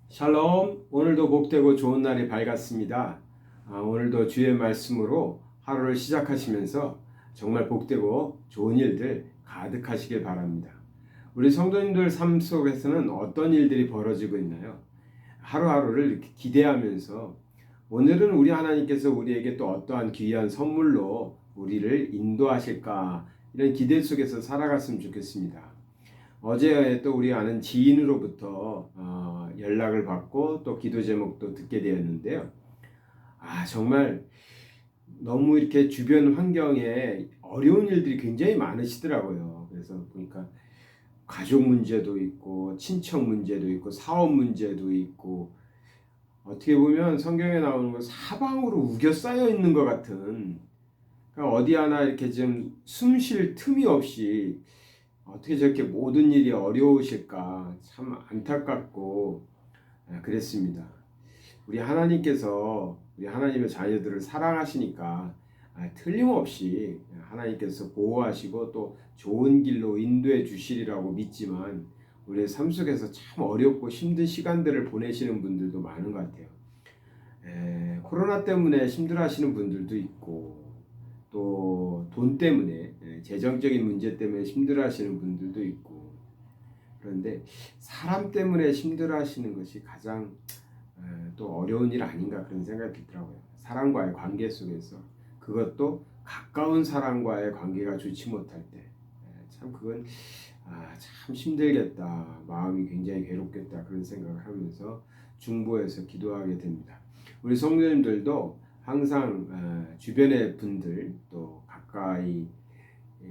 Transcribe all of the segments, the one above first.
샬롬, 오늘도 복되고 좋은 날이 밝았습니다. 오늘도 주의 말씀으로 하루를 시작하시면서 정말 복되고 좋은 일들 가득하시길 바랍니다. 우리 성도님들 삶 속에서는 어떤 일들이 벌어지고 있나요? 하루하루를 이렇게 기대하면서 오늘은 우리 하나님께서 우리에게 또 어떠한 귀한 선물로 우리를 인도하실까, 이런 기대 속에서 살아갔으면 좋겠습니다. 어제 또 우리 아는 지인으로부터 연락을 받고 또 기도 제목도 듣게 되었는데요. 정말 너무 이렇게 주변 환경에 어려운 일들이 굉장히 많으시더라고요. 그래서 보니까 가족 문제도 있고 친척 문제도 있고 사업 문제도 있고, 어떻게 보면 성경에 나오는 건 사방으로 우겨 쌓여 있는 것 같은, 그러니까 어디 하나 이렇게 좀 숨 쉴 틈이 없이 어떻게 저렇게 모든 일이 어려우실까 참 안타깝고 그랬습니다. 우리 하나님께서 우리 하나님의 자녀들을 사랑하시니까 틀림없이 하나님께서 보호하시고 또 좋은 길로 인도해 주시리라고 믿지만, 우리의 삶 속에서 참 어렵고 힘든 시간들을 보내시는 분들도 많은 것 같아요. 코로나 때문에 힘들어하시는 분들도 있고, 또 돈 때문에, 재정적인 문제 때문에 힘들어하시는 분들도 있고, 그런데 사람 때문에 힘들어하시는 것이 가장 또 어려운 일 아닌가, 그런 생각이 들더라고요. 사람과의 관계 속에서, 그것도 가까운 사람과의 관계가 좋지 못할 때, 참 그건 참 힘들겠다, 마음이 굉장히 괴롭겠다, 그런 생각을 하면서 중보해서 기도하게 됩니다. 우리 성도님들도 항상 주변의 분들, 또 가까이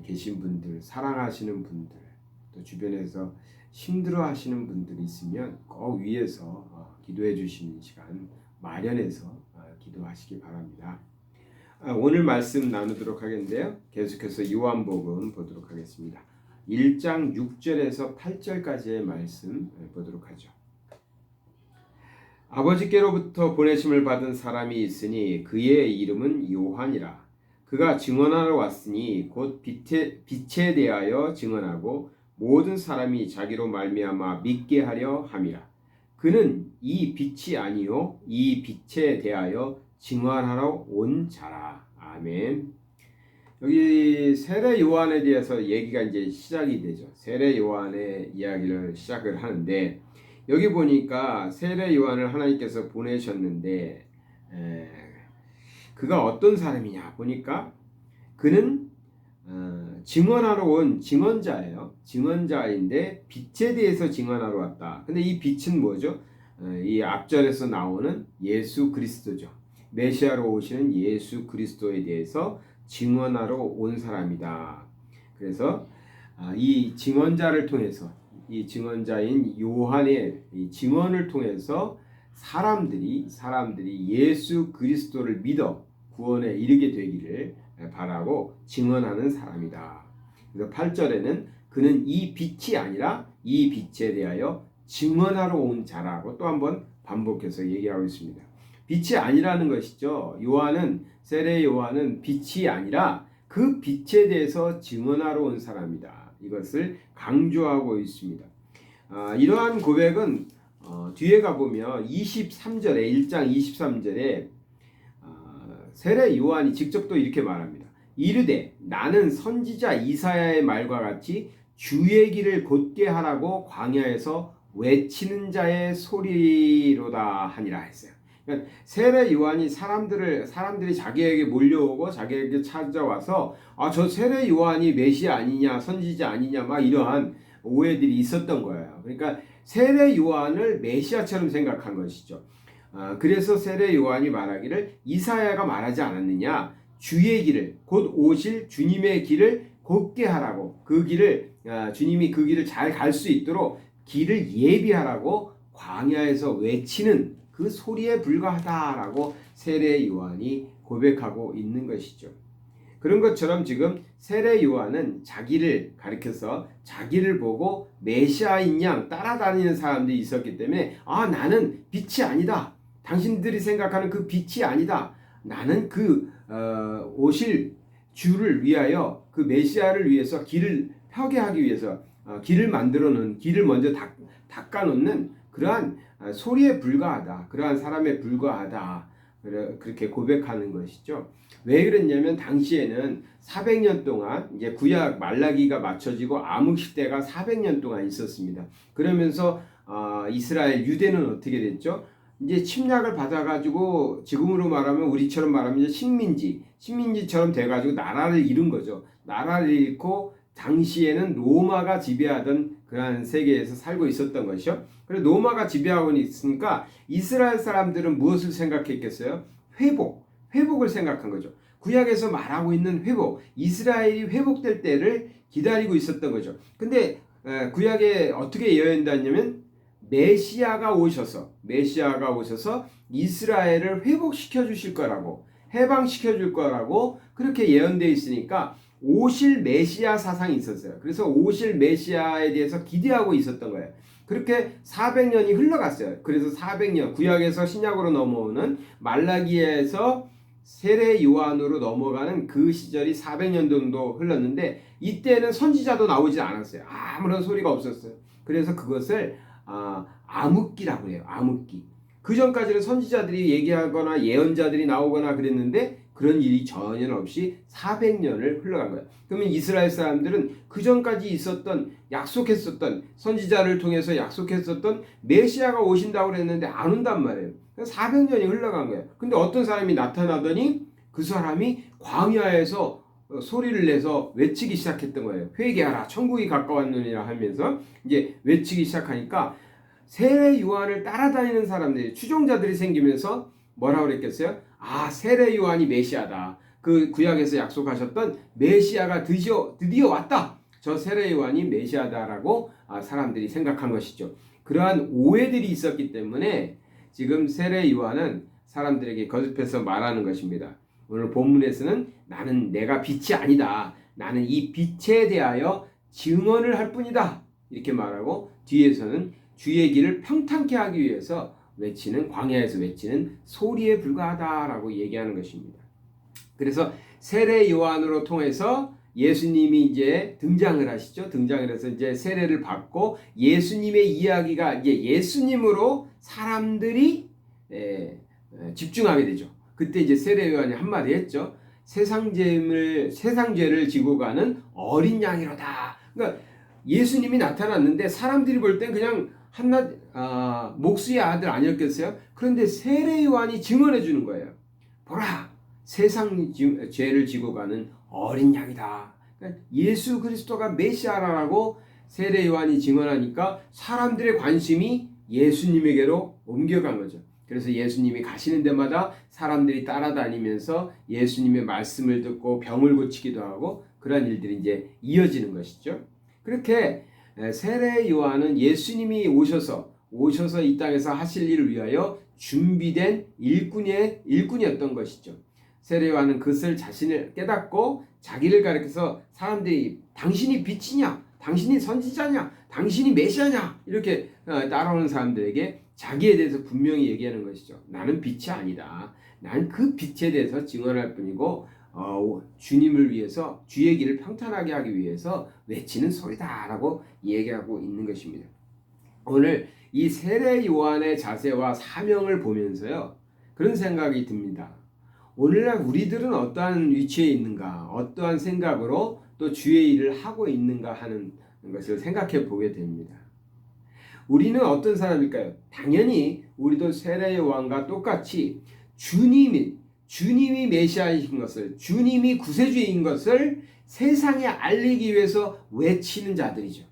계신 분들, 사랑하시는 분들, 또 주변에서 힘들어하시는 분들이 있으면 꼭 위에서 기도해 주시는 시간 마련해서 기도하시기 바랍니다. 오늘 말씀 나누도록 하겠는데요. 계속해서 요한복음 보도록 하겠습니다. 1장 6절에서 8절까지의 말씀 보도록 하죠. 아버지께로부터 보내심을 받은 사람이 있으니 그의 이름은 요한이라. 그가 증언하러 왔으니 곧 빛에 대하여 증언하고 모든 사람이 자기로 말미암아 믿게 하려 함이라. 그는 이 빛이 아니요 이 빛에 대하여 증언하러 온 자라. 아멘. 여기 세례 요한에 대해서 얘기가 이제 시작이 되죠. 세례 요한의 이야기를 시작을 하는데, 여기 보니까 세례 요한을 하나님께서 보내셨는데 그가 어떤 사람이냐 보니까 그는 증언하러 온 증언자예요. 증언자인데 빛에 대해서 증언하러 왔다. 근데 이 빛은 뭐죠? 이 앞절에서 나오는 예수 그리스도죠. 메시아로 오시는 예수 그리스도에 대해서 증언하러 온 사람이다. 그래서 이 증언자를 통해서, 이 증언자인 요한의 이 증언을 통해서 사람들이 예수 그리스도를 믿어 구원에 이르게 되기를 바라고 증언하는 사람이다. 그래서 8절에는 그는 이 빛이 아니라 이 빛에 대하여 증언하러 온 자라고 또 한번 반복해서 얘기하고 있습니다. 빛이 아니라는 것이죠. 세례 요한은 빛이 아니라 그 빛에 대해서 증언하러 온 사람이다. 이것을 강조하고 있습니다. 이러한 고백은 뒤에 가보면 23절에 1장 23절에 세례 요한이 직접 또 이렇게 말합니다. 이르되 나는 선지자 이사야의 말과 같이 주의 길을 곧게 하라고 광야에서 외치는 자의 소리로다 하니라 했어요. 그러니까 세례 요한이 사람들이 자기에게 몰려오고 자기에게 찾아와서 저 세례 요한이 메시아 아니냐, 선지자 아니냐, 막 이러한 오해들이 있었던 거예요. 그러니까 세례 요한을 메시아처럼 생각한 것이죠. 그래서 세례 요한이 말하기를 이사야가 말하지 않았느냐, 주의 길을, 곧 오실 주님의 길을 곧게 하라고, 그 길을 주님이 그 길을 잘 갈 수 있도록 길을 예비하라고 광야에서 외치는 그 소리에 불과하다라고 세례 요한이 고백하고 있는 것이죠. 그런 것처럼 지금 세례 요한은 자기를 가리켜서 자기를 보고 메시아인 양 따라다니는 사람들이 있었기 때문에 나는 빛이 아니다. 당신들이 생각하는 그 빛이 아니다. 나는 오실 주를 위하여, 그 메시아를 위해서 길을 펴게 하기 위해서 길을 만들어 놓은, 길을 먼저 닦아 놓는 그러한 소리에 불과하다. 그러한 사람에 불과하다. 그렇게 고백하는 것이죠. 왜 그랬냐면 당시에는 400년 동안 이제 구약 말라기가 맞춰지고 암흑 시대가 400년 동안 있었습니다. 그러면서 이스라엘 유대는 어떻게 됐죠? 이제 침략을 받아가지고 지금으로 말하면 우리처럼 말하면 이제 식민지처럼 돼가지고 나라를 잃은 거죠. 나라를 잃고 당시에는 로마가 지배하던 그러한 세계에서 살고 있었던 것이요. 그래서 로마가 지배하고 있으니까 이스라엘 사람들은 무엇을 생각했겠어요? 회복을 생각한 거죠. 구약에서 말하고 있는 회복, 이스라엘이 회복될 때를 기다리고 있었던 거죠. 근데 구약에 어떻게 예언했냐면 메시아가 오셔서 이스라엘을 회복시켜 주실 거라고, 해방시켜 줄 거라고 그렇게 예언되어 있으니까 오실 메시아 사상이 있었어요. 그래서 오실 메시아에 대해서 기대하고 있었던 거예요. 그렇게 400년이 흘러갔어요. 그래서 400년, 구약에서 신약으로 넘어오는 말라기에서 세례 요한으로 넘어가는 그 시절이 400년 정도 흘렀는데 이때는 선지자도 나오지 않았어요. 아무런 소리가 없었어요. 그래서 그것을 암흑기라고 해요. 암흑기. 그 전까지는 선지자들이 얘기하거나 예언자들이 나오거나 그랬는데 그런 일이 전혀 없이 400년을 흘러간 거예요. 그러면 이스라엘 사람들은 그 전까지 있었던 약속했었던 선지자를 통해서 약속했었던 메시아가 오신다고 그랬는데 안 온단 말이에요. 400년이 흘러간 거예요. 근데 어떤 사람이 나타나더니 그 사람이 광야에서 소리를 내서 외치기 시작했던 거예요. 회개하라, 천국이 가까웠느니라 하면서 이제 외치기 시작하니까 세례 요한을 따라다니는 사람들이, 추종자들이 생기면서 뭐라고 그랬겠어요? 세례 요한이 메시아다. 그 구약에서 약속하셨던 메시아가 드디어 왔다. 저 세례 요한이 메시아다라고 사람들이 생각한 것이죠. 그러한 오해들이 있었기 때문에 지금 세례 요한은 사람들에게 거듭해서 말하는 것입니다. 오늘 본문에서는 나는 내가 빛이 아니다. 나는 이 빛에 대하여 증언을 할 뿐이다. 이렇게 말하고 뒤에서는 주의 길을 평탄케 하기 위해서 광야에서 외치는 소리에 불과하다라고 얘기하는 것입니다. 그래서 세례 요한으로 통해서 예수님이 이제 등장을 하시죠. 등장을 해서 이제 세례를 받고 예수님의 이야기가 이제 예수님으로 사람들이 집중하게 되죠. 그때 이제 세례 요한이 한마디 했죠. 세상 죄를 지고 가는 어린 양이로다. 그러니까 예수님이 나타났는데 사람들이 볼 땐 그냥 목수의 아들 아니었겠어요? 그런데 세례 요한이 증언해 주는 거예요. 보라, 세상 죄를 지고 가는 어린 양이다. 그러니까 예수 그리스도가 메시아라고 세례 요한이 증언하니까 사람들의 관심이 예수님에게로 옮겨간 거죠. 그래서 예수님이 가시는 데마다 사람들이 따라다니면서 예수님의 말씀을 듣고 병을 고치기도 하고 그런 일들이 이제 이어지는 것이죠. 그렇게 세례 요한은 예수님이 오셔서 이 땅에서 하실 일을 위하여 준비된 일꾼이었던 것이죠. 세례 요한은 그것을 자신을 깨닫고 자기를 가리켜서 사람들이 당신이 빛이냐? 당신이 선지자냐? 당신이 메시아냐? 이렇게 따라오는 사람들에게 자기에 대해서 분명히 얘기하는 것이죠. 나는 빛이 아니다. 난 그 빛에 대해서 증언할 뿐이고 주님을 위해서 주의 길을 평탄하게 하기 위해서 외치는 소리다라고 얘기하고 있는 것입니다. 오늘 이 세례 요한의 자세와 사명을 보면서요. 그런 생각이 듭니다. 오늘날 우리들은 어떠한 위치에 있는가, 어떠한 생각으로 또 주의 일을 하고 있는가 하는 것을 생각해 보게 됩니다. 우리는 어떤 사람일까요? 당연히 우리도 세례 요한과 똑같이 주님이 메시아이신 것을, 주님이 구세주인 것을 세상에 알리기 위해서 외치는 자들이죠.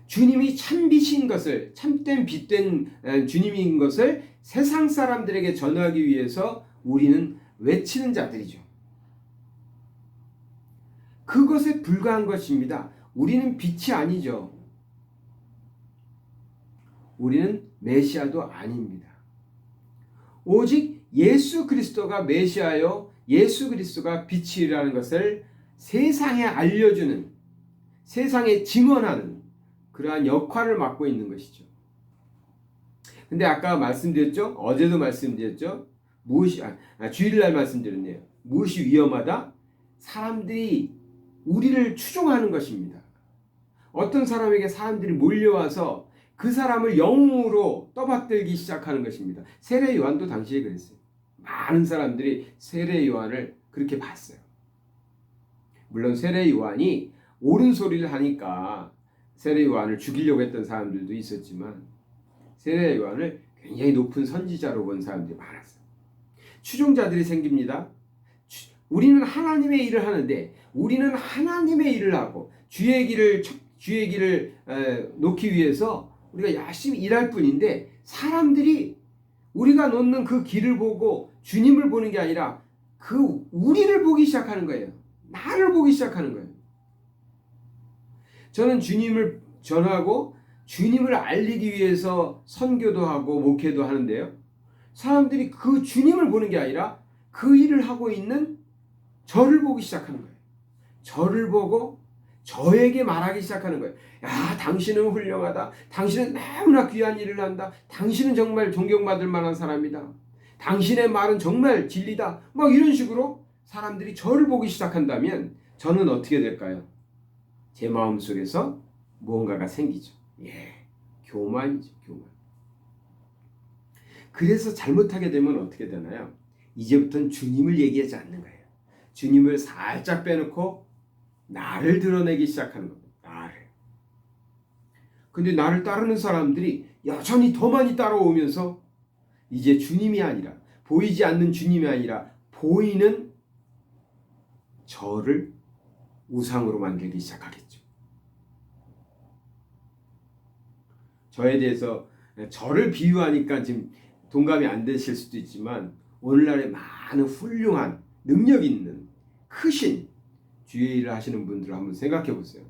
주님이 참빛인 것을, 참된 빛된 주님인 것을 세상 사람들에게 전하기 위해서 우리는 외치는 자들이죠. 그것에 불과한 것입니다. 우리는 빛이 아니죠. 우리는 메시아도 아닙니다. 오직 예수 그리스도가 메시아요, 예수 그리스도가 빛이라는 것을 세상에 알려주는, 세상에 증언하는 그러한 역할을 맡고 있는 것이죠. 근데 아까 말씀드렸죠? 어제도 말씀드렸죠? 주일날 말씀드렸네요. 무엇이 위험하다? 사람들이 우리를 추종하는 것입니다. 어떤 사람에게 사람들이 몰려와서 그 사람을 영웅으로 떠받들기 시작하는 것입니다. 세례 요한도 당시에 그랬어요. 많은 사람들이 세례 요한을 그렇게 봤어요. 물론 세례 요한이 옳은 소리를 하니까 세례 요한을 죽이려고 했던 사람들도 있었지만 세례 요한을 굉장히 높은 선지자로 본 사람들이 많았어요. 추종자들이 생깁니다. 우리는 하나님의 일을 하는데, 우리는 하나님의 일을 하고 주의 길을 놓기 위해서 우리가 열심히 일할 뿐인데, 사람들이 우리가 놓는 그 길을 보고 주님을 보는 게 아니라 그 우리를 보기 시작하는 거예요. 나를 보기 시작하는 거예요. 저는 주님을 전하고 주님을 알리기 위해서 선교도 하고 목회도 하는데요. 사람들이 그 주님을 보는 게 아니라 그 일을 하고 있는 저를 보기 시작하는 거예요. 저를 보고 저에게 말하기 시작하는 거예요. 야, 당신은 훌륭하다. 당신은 너무나 귀한 일을 한다. 당신은 정말 존경받을 만한 사람이다. 당신의 말은 정말 진리다. 막 이런 식으로 사람들이 저를 보기 시작한다면 저는 어떻게 될까요? 제 마음속에서 무언가가 생기죠. 교만이죠, 교만. 그래서 잘못하게 되면 어떻게 되나요? 이제부터는 주님을 얘기하지 않는 거예요. 주님을 살짝 빼놓고 나를 드러내기 시작하는 겁니다. 나를. 근데 나를 따르는 사람들이 여전히 더 많이 따라오면서 이제 주님이 아니라, 보이지 않는 주님이 아니라 보이는 저를 우상으로 만들기 시작하겠죠. 저에 대해서 저를 비유하니까 지금 동감이 안 되실 수도 있지만, 오늘날에 많은 훌륭한 능력 있는 크신 주의 일을 하시는 분들을 한번 생각해 보세요.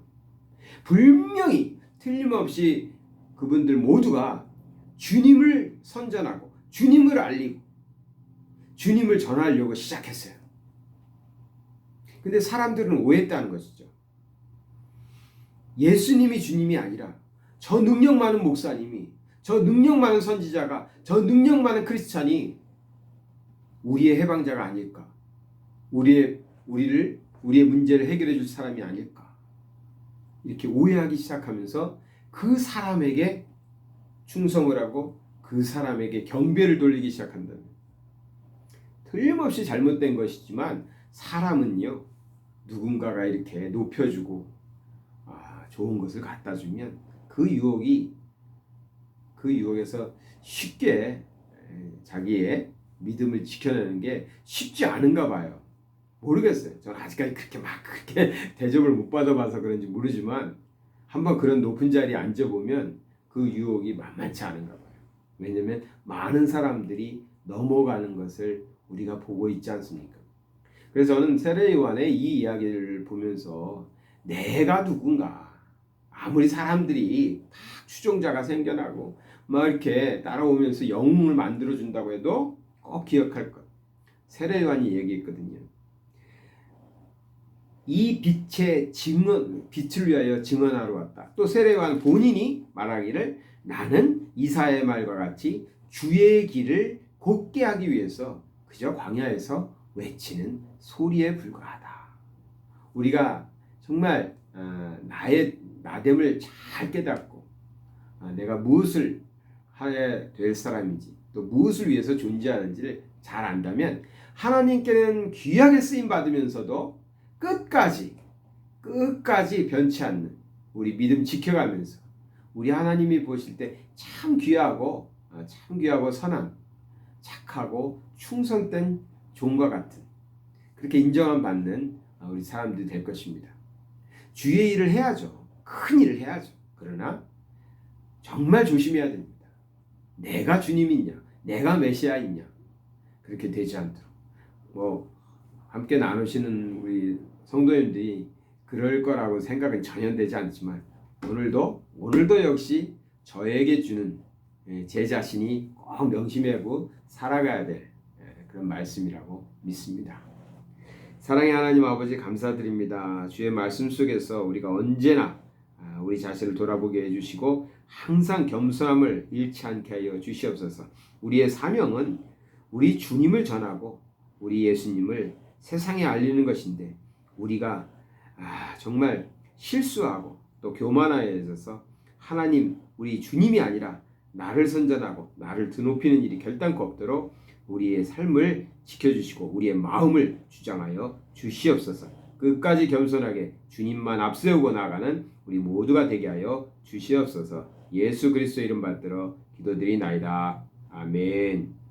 분명히 틀림없이 그분들 모두가 주님을 선전하고 주님을 알리고 주님을 전하려고 시작했어요. 근데 사람들은 오해했다는 것이죠. 예수님이 주님이 아니라 저 능력 많은 목사님이, 저 능력 많은 선지자가, 저 능력 많은 크리스찬이 우리의 해방자가 아닐까? 우리의 문제를 해결해 줄 사람이 아닐까? 이렇게 오해하기 시작하면서 그 사람에게 충성을 하고 그 사람에게 경배를 돌리기 시작한다는, 틀림없이 잘못된 것이지만 사람은요, 누군가가 이렇게 높여주고 좋은 것을 갖다 주면 그 유혹에서 쉽게 자기의 믿음을 지켜내는 게 쉽지 않은가 봐요. 모르겠어요. 저는 아직까지 그렇게 대접을 못 받아봐서 그런지 모르지만 한번 그런 높은 자리에 앉아보면 그 유혹이 만만치 않은가 봐요. 왜냐하면 많은 사람들이 넘어가는 것을 우리가 보고 있지 않습니까? 그래서 저는 세례 요한의 이 이야기를 보면서 내가 누군가, 아무리 사람들이 막 추종자가 생겨나고 막 이렇게 따라오면서 영웅을 만들어준다고 해도 꼭 기억할 것. 세례 요한이 얘기했거든요. 이 빛을 위하여 증언하러 왔다. 또 세례 요한 본인이 말하기를 나는 이사야의 말과 같이 주의 길을 곧게 하기 위해서 그저 광야에서 외치는 소리에 불과하다. 우리가 정말 나의 나됨을 잘 깨닫고 내가 무엇을 해야 될 사람인지, 또 무엇을 위해서 존재하는지를 잘 안다면 하나님께는 귀하게 쓰임 받으면서도 끝까지 변치 않는 우리 믿음 지켜가면서 우리 하나님이 보실 때 참 귀하고 선한, 착하고 충성된 종과 같은, 그렇게 인정함 받는 우리 사람들이 될 것입니다. 주의 일을 해야죠. 큰 일을 해야죠. 그러나 정말 조심해야 됩니다. 내가 주님이냐, 내가 메시아이냐, 그렇게 되지 않도록. 함께 나누시는 우리 성도님들이 그럴 거라고 생각은 전혀 되지 않지만 오늘도 역시 저에게 주는 제 자신이 꼭 명심하고 살아가야 될 그런 말씀이라고 믿습니다. 사랑의 하나님 아버지, 감사드립니다. 주의 말씀 속에서 우리가 언제나 우리 자신을 돌아보게 해주시고 항상 겸손함을 잃지 않게 하여 주시옵소서. 우리의 사명은 우리 주님을 전하고 우리 예수님을 세상에 알리는 것인데, 우리가 정말 실수하고 또 교만하여져서 하나님, 우리 주님이 아니라 나를 선전하고 나를 드높이는 일이 결단코 없도록 우리의 삶을 지켜주시고 우리의 마음을 주장하여 주시옵소서. 끝까지 겸손하게 주님만 앞세우고 나아가는 우리 모두가 되게 하여 주시옵소서. 예수 그리스도 이름 받들어 기도드리나이다. 아멘.